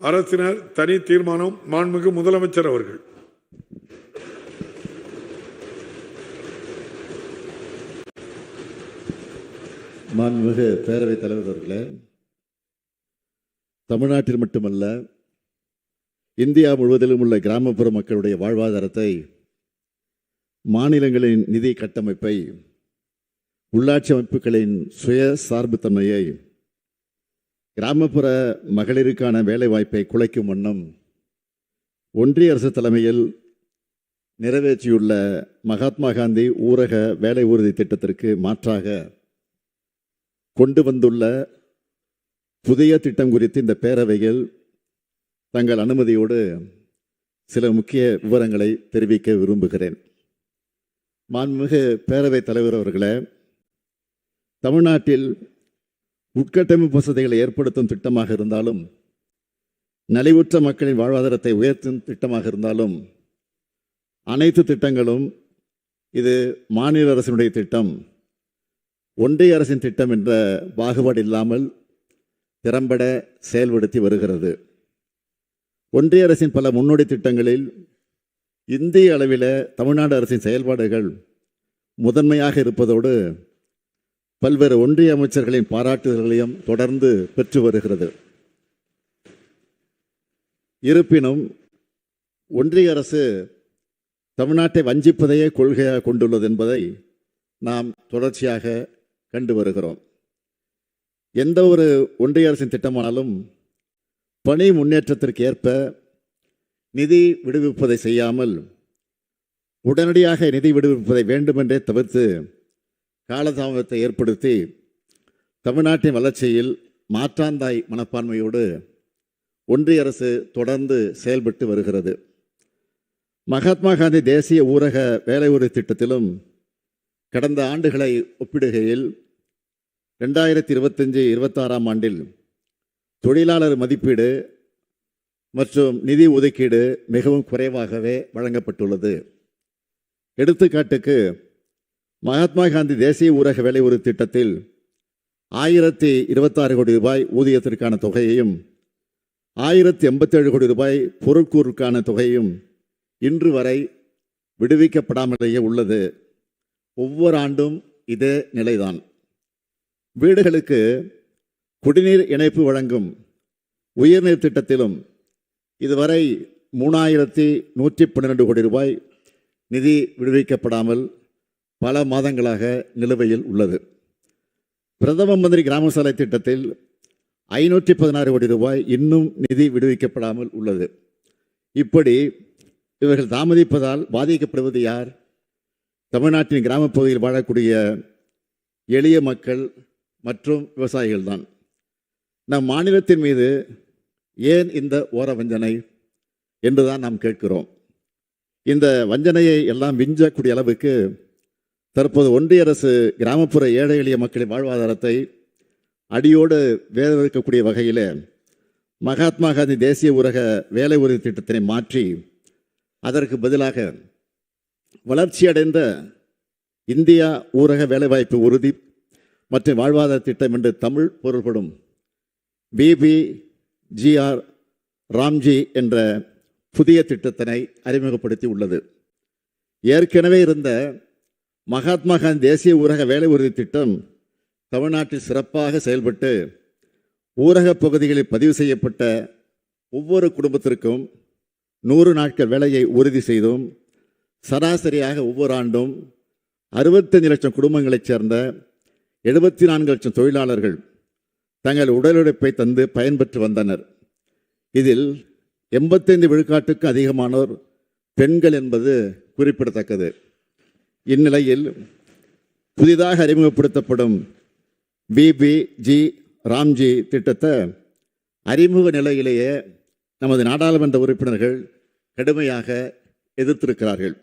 அரசினர் தனி தீர்மானம். மாண்புமிகு முதலமைச்சர் அவர்கள். மாண்புமிகு பேரவைத் தலைவர் அவர்களே, தமிழ்நாட்டில் மட்டுமல்ல இந்தியா முழுவதிலும் உள்ள கிராமப்புற மக்களுடைய வாழ்வாதாரத்தை, மாநிலங்களின் நிதி கட்டமைப்பை, உள்ளாட்சி அமைப்புகளின் சுய சார்புத்தன்மையை, கிராமப்புற மகளிருக்கான வேலைவாய்ப்பை குலைக்கும் வண்ணம் ஒன்றிய அரசு தலைமையில் நிறைவேற்றியுள்ள மகாத்மா காந்தி ஊரக வேலை உறுதி திட்டத்திற்கு மாற்றாக கொண்டு வந்துள்ள புதிய திட்டம் குறித்து இந்த பேரவையில் தங்கள் அனுமதியோடு சில முக்கிய விவரங்களை தெரிவிக்க விரும்புகிறேன். மாண்புமிகு பேரவைத் தலைவர் அவர்களே, தமிழ்நாட்டில் உட்கட்டமைப்பு வசதிகளை ஏற்படுத்தும் திட்டமாக இருந்தாலும், நலிவுற்ற மக்களின் வாழ்வாதாரத்தை உயர்த்தும் திட்டமாக இருந்தாலும், அனைத்து திட்டங்களும் இது மாநில அரசினுடைய திட்டம், ஒன்றிய அரசின் திட்டம் என்ற பாகுபாடு இல்லாமல் திறம்பட செயல்படுத்தி வருகிறது. ஒன்றிய அரசின் பல முன்னோடி திட்டங்களில் இந்திய அளவில் தமிழ்நாடு அரசின் செயல்பாடுகள் முதன்மையாக இருப்பதோடு பல்வேறு ஒன்றிய அமைச்சர்களின் பாராட்டுதல்களையும் தொடர்ந்து பெற்று வருகிறது. இருப்பினும் ஒன்றிய அரசு தமிழ்நாட்டை வஞ்சிப்பதையே கொள்கையாக கொண்டுள்ளது என்பதை நாம் தொடர்ச்சியாக கண்டு வருகிறோம். எந்த ஒரு ஒன்றிய அரசின் திட்டமானாலும் பணி முன்னேற்றத்திற்கு ஏற்ப நிதி விடுவிப்பதை செய்யாமல் உடனடியாக நிதி விடுவிப்பதை வேண்டுமென்றே தவிர்த்து காலதாமதத்தை ஏற்படுத்தி தமிழ்நாட்டின் வளர்ச்சியில் மாற்றாந்தாய் மனப்பான்மையோடு ஒன்றிய அரசு தொடர்ந்து செயல்பட்டு வருகிறது. மகாத்மா காந்தி தேசிய ஊரக வேலை உறுதி திட்டத்திலும் கடந்த ஆண்டுகளை ஒப்பிடுகையில் 2025-26 ஆண்டில் தொழிலாளர் மதிப்பீடு மற்றும் நிதி ஒதுக்கீடு மிகவும் குறைவாகவே வழங்கப்பட்டுள்ளது. எடுத்துக்காட்டுக்கு, மகாத்மா காந்தி தேசிய ஊரக வேலை உறுதி திட்டத்தில் 1026 கோடி ரூபாய் ஊதியத்திற்கான தொகையையும் 1087 கோடி ரூபாய் பொருட்கூறுக்கான தொகையும் இன்று வரை விடுவிக்கப்படாமலேயே உள்ளது. ஒவ்வொரு ஆண்டும் இதே நிலைதான். வீடுகளுக்கு குடிநீர் இணைப்பு வழங்கும் உயர்நீர் திட்டத்திலும் இதுவரை 3112 கோடி ரூபாய் நிதி விடுவிக்கப்படாமல் பல மாதங்களாக நிலுவையில் உள்ளது. பிரதம மந்திரி கிராம சாலை திட்டத்தில் 516 கோடி ரூபாய் இன்னும் நிதி விடுவிக்கப்படாமல் உள்ளது. இப்படி இவர்கள் தாமதிப்பதால் பாதிக்கப்படுவது யார்? தமிழ்நாட்டின் கிராமப்பகுதியில் வாழக்கூடிய எளிய மக்கள் மற்றும் விவசாயிகள் தான். நம் மாநிலத்தின் மீது ஏன் இந்த ஓர வஞ்சனை என்றுதான் நாம் கேட்கிறோம். இந்த வஞ்சனையை எல்லாம் விஞ்சக்கூடிய அளவுக்கு தற்போது ஒன்றிய அரசு கிராமப்புற ஏழை எளிய மக்களின் வாழ்வாதாரத்தை அடியோடு வேதவிக்கக்கூடிய வகையில் மகாத்மா காந்தி தேசிய ஊரக வேலை உறுதி திட்டத்தினை மாற்றி அதற்கு பதிலாக வளர்ச்சியடைந்த இந்தியா ஊரக வேலைவாய்ப்பு உறுதி மற்றும் வாழ்வாதார திட்டம் என்று தமிழ் பொருள்படும் BBGR ராம்ஜி என்ற புதிய திட்டத்தினை அறிமுகப்படுத்தி உள்ளது. ஏற்கனவே இருந்த மகாத்மா காந்தி தேசிய ஊரக வேலை உறுதி திட்டம் தமிழ்நாட்டில் சிறப்பாக செயல்பட்டு ஊரக பகுதிகளில் பதிவு செய்யப்பட்ட ஒவ்வொரு குடும்பத்திற்கும் 100 நாட்கள் வேலையை உறுதி செய்தும் சராசரியாக ஒவ்வொரு ஆண்டும் 65 லட்சம் குடும்பங்களைச் சேர்ந்த 74 லட்சம் தொழிலாளர்கள் தங்கள் உடல் உழைப்பை தந்து பயன்பெற்று வந்தனர். இதில் 85 விழுக்காட்டுக்கும் அதிகமானோர் பெண்கள் என்பது குறிப்பிடத்தக்கது. இந்நிலையில் புதிதாக அறிமுகப்படுத்தப்படும் BBG ராம்ஜி திட்டத்தை அறிமுக நிலையிலேயே நமது நாடாளுமன்ற உறுப்பினர்கள் கடுமையாக எதிர்த்திருக்கிறார்கள்.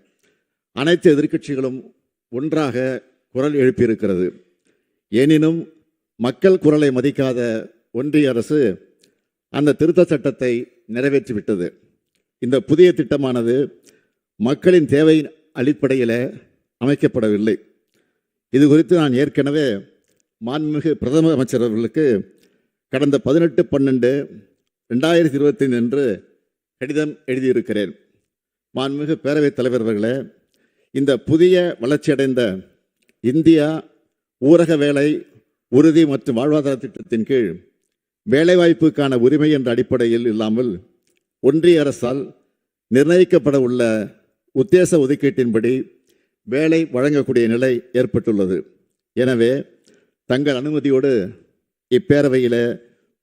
அனைத்து எதிர்க்கட்சிகளும் ஒன்றாக குரல் எழுப்பியிருக்கிறது. எனினும் மக்கள் குரலை மதிக்காத ஒன்றிய அரசு அந்த திருத்த சட்டத்தை நிறைவேற்றிவிட்டது. இந்த புதிய திட்டமானது மக்களின் தேவையின் அடிப்படையில் அமைக்கப்படவில்லை. இது குறித்து நான் ஏற்கனவே மாண்புமிகு பிரதம அமைச்சர் அவர்களுக்கு கடந்த 18/12 2025 அன்று கடிதம் எழுதியிருக்கிறேன். மாண்புமிகு பேரவைத் தலைவர் அவர்களே, இந்த புதிய வளர்ச்சியடைந்த இந்தியா ஊரக வேலை உறுதி மற்றும் வாழ்வாதார திட்டத்தின் கீழ் வேலைவாய்ப்புக்கான உரிமை என்ற அடிப்படையில் இல்லாமல் ஒன்றிய அரசால் நிர்ணயிக்கப்பட உள்ள உத்தேச ஒதுக்கீட்டின்படி வேலை வழங்கக்கூடிய நிலை ஏற்பட்டுள்ளது. எனவே தங்கள் அனுமதியோடு இப்பேரவையில்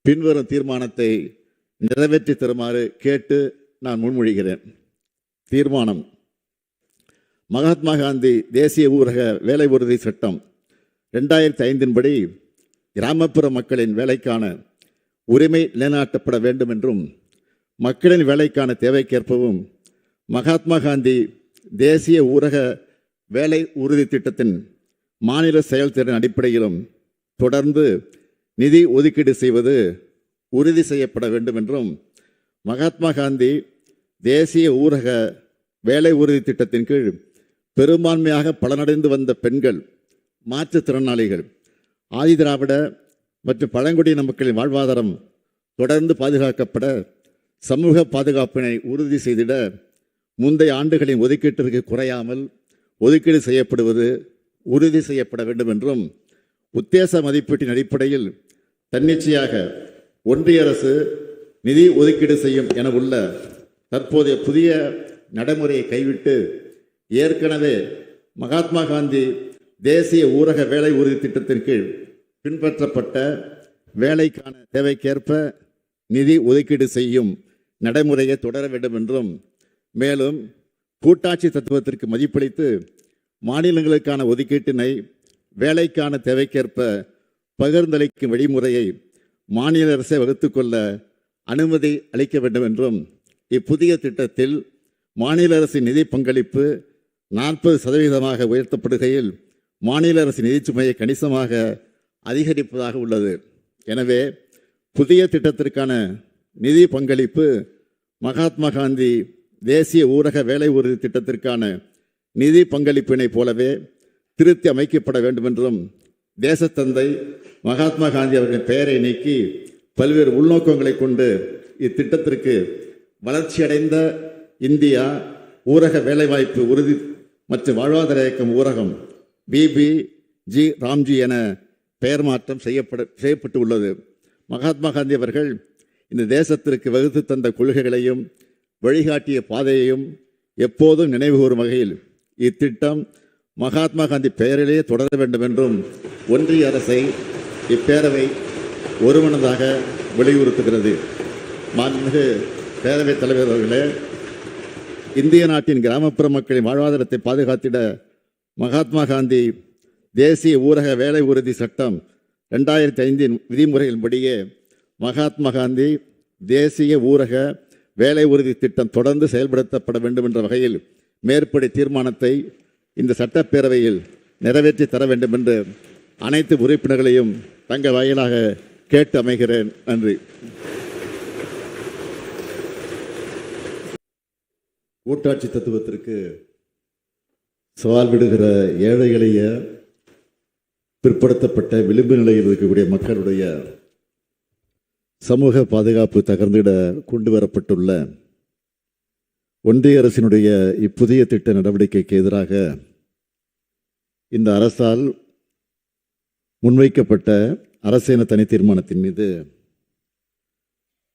பின்வரும் தீர்மானத்தை நிறைவேற்றி தருமாறு கேட்டு நான் முன்மொழிகிறேன். தீர்மானம்: மகாத்மா காந்தி தேசிய ஊரக வேலை உறுதி சட்டம் 2005 படி கிராமப்புற மக்களின் வேலைக்கான உரிமை நிலைநாட்டப்பட வேண்டும் என்றும், மக்களின் வேலைக்கான தேவைக்கேற்பவும் மகாத்மா காந்தி தேசிய ஊரக வேலை உறுதி திட்டத்தின் மாநில செயல்திறன் அடிப்படையிலும் தொடர்ந்து நிதி ஒதுக்கீடு செய்வது உறுதி செய்யப்பட வேண்டும் என்றும், மகாத்மா காந்தி தேசிய ஊரக வேலை உறுதி திட்டத்தின் கீழ் பெரும்பான்மையாக பலனடைந்து வந்த பெண்கள், மாற்றுத்திறனாளிகள், ஆதிதிராவிட மற்றும் பழங்குடியின மக்களின் வாழ்வாதாரம் தொடர்ந்து பாதுகாக்கப்பட சமூக பாதுகாப்பினை உறுதி செய்திட முந்தைய ஆண்டுகளின் ஒதுக்கீட்டிற்கு குறையாமல் ஒதுக்கீடு செய்யப்படுவது உறுதி செய்யப்பட வேண்டும் என்றும், உத்தேச மதிப்பீட்டின் அடிப்படையில் தன்னிச்சையாக ஒன்றிய அரசு நிதி ஒதுக்கீடு செய்யும் என உள்ள தற்போதைய புதிய நடைமுறையை கைவிட்டு ஏற்கனவே மகாத்மா காந்தி தேசிய ஊரக வேலை உறுதி திட்டத்தின் கீழ் பின்பற்றப்பட்ட வேலைக்கான தேவைக்கேற்ப நிதி ஒதுக்கீடு செய்யும் நடைமுறையை தொடர வேண்டும் என்றும், மேலும் கூட்டாட்சி தத்துவத்திற்கு மதிப்பளித்து மாநிலங்களுக்கான ஒதுக்கீட்டினை வேலைக்கான தேவைக்கேற்ப பகிர்ந்தளிக்கும் வழிமுறையை மாநில அரசை வகுத்துக்கொள்ள அனுமதி அளிக்க வேண்டும் என்றும், இப்புதிய திட்டத்தில் மாநில அரசின் நிதி பங்களிப்பு 40% உயர்த்தப்படுகையில் மாநில அரசின் நிதி சுமையை கணிசமாக அதிகரிப்பதாக உள்ளது. எனவே புதிய திட்டத்திற்கான நிதி பங்களிப்பு மகாத்மா காந்தி தேசிய ஊரக வேலை உறுதி திட்டத்திற்கான நிதி பங்களிப்பினை போலவே திருத்தி அமைக்கப்பட வேண்டும் என்றும், தேசத்தந்தை மகாத்மா காந்தி அவர்களின் பெயரை நீக்கி பல்வேறு உள்நோக்கங்களை கொண்டு இத்திட்டத்திற்கு வளர்ச்சியடைந்த இந்தியா ஊரக வேலைவாய்ப்பு உறுதி மற்றும் வாழ்வாதார இயக்கம் ஊரகம் பிபிஜி ராம்ஜி என பெயர் மாற்றம் செய்யப்பட்டு உள்ளது. மகாத்மா காந்தி அவர்கள் இந்த தேசத்திற்கு வகுத்து தந்த கொள்கைகளையும் வழிகாட்டிய பாதையையும் எப்போதும் நினைவுகூரும் வகையில் இத்திட்டம் மகாத்மா காந்தி பெயரிலேயே தொடர வேண்டும் என்றும் ஒன்றிய அரசை இப்பேரவை ஒருமனதாக வலியுறுத்துகிறது. மாண்புமிகு பேரவைத் தலைவர் அவர்களே, இந்திய நாட்டின் கிராமப்புற மக்களின் வாழ்வாதாரத்தை பாதுகாத்திட மகாத்மா காந்தி தேசிய ஊரக வேலை உறுதி சட்டம் 2005 விதிமுறைகளின்படியே மகாத்மா காந்தி தேசிய ஊரக வேலை உறுதி திட்டம் தொடர்ந்து செயல்படுத்தப்பட வேண்டும் என்ற வகையில் மேற்படி தீர்மானத்தை இந்த சட்டப்பேரவையில் நிறைவேற்றி தர வேண்டும் என்று அனைத்து உறுப்பினர்களையும் தங்கள் வாயிலாக கேட்டு அமைகிறேன். நன்றி. கூட்டாட்சி தத்துவத்திற்கு சவால் விடுகிற ஏழை எளிய பிற்படுத்தப்பட்ட விளிம்பு நிலையில் இருக்கக்கூடிய மக்களுடைய சமூக பாதுகாப்பு தகர்ந்திட கொண்டு வரப்பட்டுள்ள ஒன்றிய அரசினுடைய இப்புதிய திட்ட நடவடிக்கைக்கு எதிராக இந்த அரசால் முன்வைக்கப்பட்ட அரசின தனி தீர்மானத்தின் மீது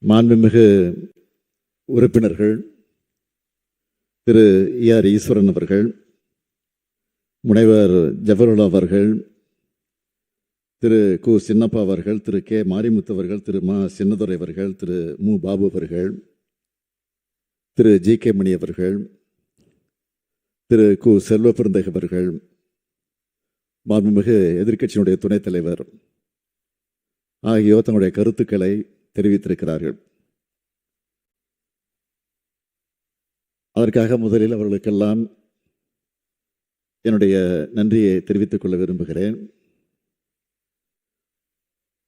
மாண்புமிகு உறுப்பினர்கள் திரு ER ஈஸ்வரன் அவர்கள், முனைவர் ஜவஹர்லால் அவர்கள், திரு கு சின்னப்பா அவர்கள், திரு கே மாரிமுத்து அவர்கள், திரு மா சின்னதுரை அவர்கள், திரு மு பாபு அவர்கள், திரு GK மணி அவர்கள், திரு கு செல்வபெருந்தகை அவர்கள், மாண்புமிகு எதிர்க்கட்சியினுடைய துணைத் தலைவர் ஆகியோர் தங்களுடைய கருத்துக்களை தெரிவித்திருக்கிறார்கள். அதற்காக முதலில் அவர்களுக்கெல்லாம் என்னுடைய நன்றியை தெரிவித்துக் கொள்ள விரும்புகிறேன்.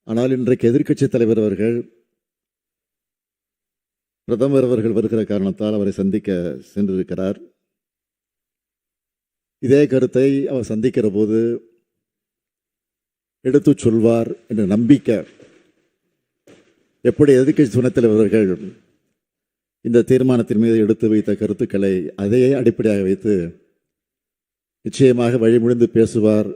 ஆனால் இன்றைக்கு எதிர்க்கட்சி தலைவர் அவர்கள் பிரதமர் அவர்கள் வருகிற காரணத்தால் அவரை சந்திக்க சென்றிருக்கிறார். இதே கருத்தை அவர் சந்திக்கிற போது எடுத்து சொல்வார் என்ற நம்பிக்கை எப்படி எதிர்க்கட்சி துணைத் தலைவர் அவர்கள் இந்த தீர்மானத்தின் மீது எடுத்து வைத்த கருத்துக்களை அதையே அடிப்படையாக வைத்து நிச்சயமாக வழிமுடிந்து பேசுவார்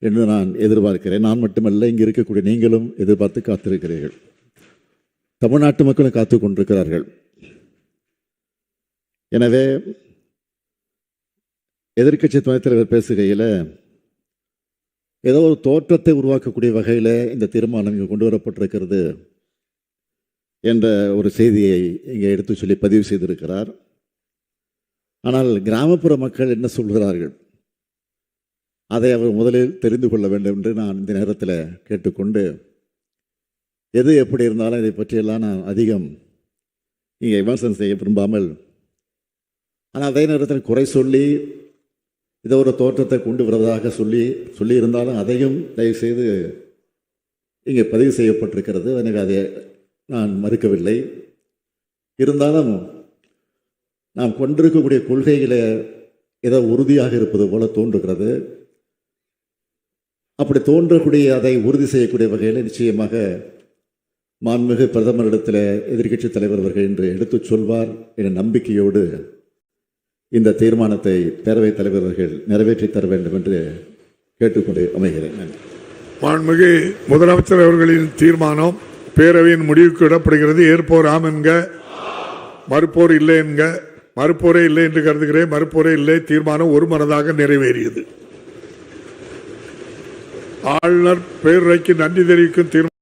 என்று நான் எதிர்பார்க்கிறேன். நான் மட்டுமல்ல, இங்கு இருக்கக்கூடிய நீங்களும் எதிர்பார்த்து காத்திருக்கிறீர்கள். தமிழ்நாட்டு மக்களும் காத்து கொண்டிருக்கிறார்கள். எனவே எதிர்க்கட்சி துணைத் தலைவர் பேசுகையில் ஏதோ ஒரு தோற்றத்தை உருவாக்கக்கூடிய வகையில் இந்த தீர்மானம் இங்கே கொண்டு வரப்பட்டிருக்கிறது என்ற ஒரு செய்தியை இங்கே எடுத்து சொல்லி பதிவு செய்திருக்கிறார். ஆனால் கிராமப்புற மக்கள் என்ன சொல்கிறார்கள் அதை அவர் முதலில் தெரிந்து கொள்ள வேண்டும் என்று நான் இந்த நேரத்தில் கேட்டுக்கொண்டு, எது எப்படி இருந்தாலும் இதை பற்றியெல்லாம் நான் அதிகம் இங்கே விமர்சனம் செய்ய விரும்பாமல், ஆனால் அதே நேரத்தில் குறை சொல்லி இதை ஒரு தோற்றத்தை கொண்டு வருவதாக சொல்லி இருந்தாலும் அதையும் தயவுசெய்து இங்கே பதிவு செய்யப்பட்டிருக்கிறது. எனக்கு அதை நான் மறுக்கவில்லை. இருந்தாலும் நாம் கொண்டிருக்கக்கூடிய கொள்கைகளை ஏதோ உறுதியாக இருப்பது போல தோன்றுகிறது. அப்படி தோன்றக்கூடிய அதை உறுதி செய்யக்கூடிய வகையில் நிச்சயமாக மாண்புமிகு பிரதமரிடத்தில் எதிர்க்கட்சி தலைவர் அவர்கள் என்று எடுத்துச் சொல்வார் என்ற நம்பிக்கையோடு இந்த தீர்மானத்தை பேரவைத் தலைவர் அவர்கள் நிறைவேற்றி தர வேண்டும் என்று கேட்டுக்கொண்டு அமைகிறேன். மாண்புமிகு முதலமைச்சர் அவர்களின் தீர்மானம் பேரவையின் முடிவுக்கு விடப்படுகிறது. ஏற்போர் ஆம் என்க, மறுப்போர் இல்லை என்க. மறுப்போரே இல்லை என்று கருதுகிறேன். மறுப்போரே இல்லை. தீர்மானம் ஒருமனதாக நிறைவேறியது. ஆளுநர் பேருரைக்கு நன்றி தெரிவிக்கும் தீர்மானம்.